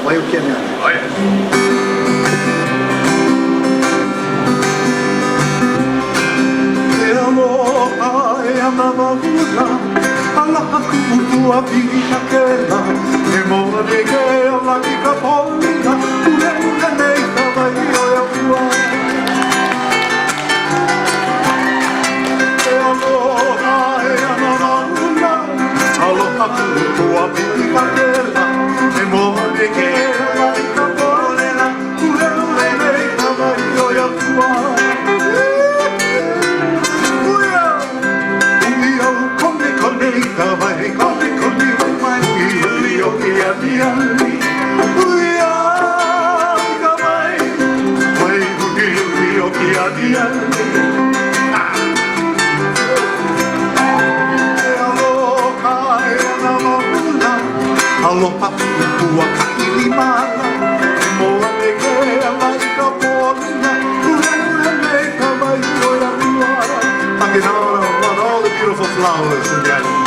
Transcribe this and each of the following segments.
Vai o que, minha? Alla tua vita che la memoria che la vita pollina pure nei cavalli a tua e allora alla tua vita che la memoria che la vita pollina pure nei cavalli a tua vai con mai io che adia io che adia aloha tua ka'ilimana moa me ke alai ka polina ure me ka mai oia tua Makinara on all the beautiful flowers in the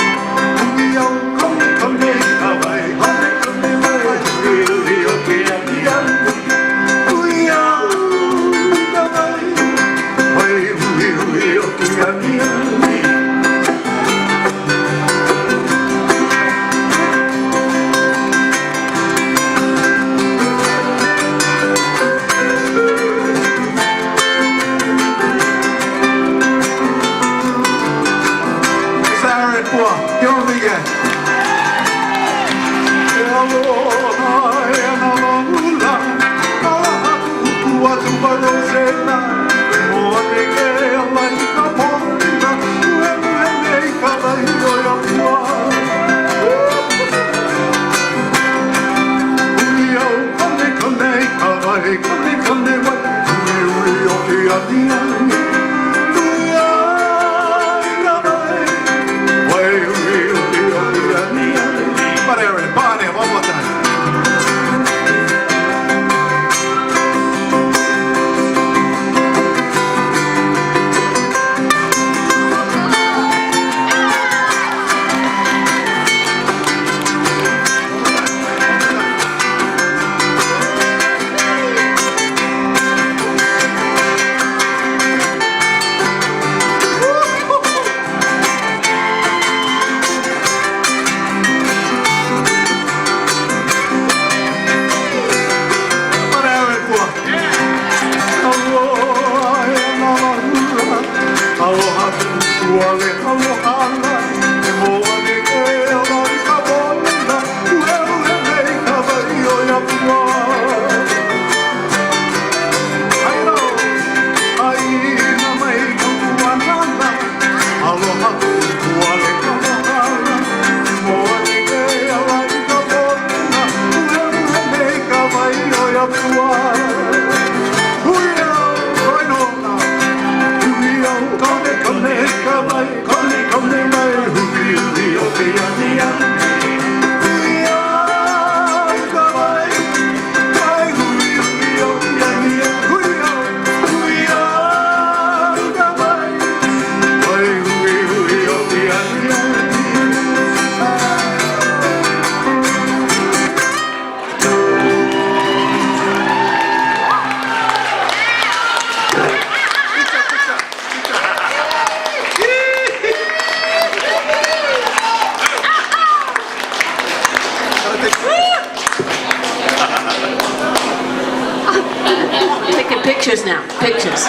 Taking pictures now. Pictures.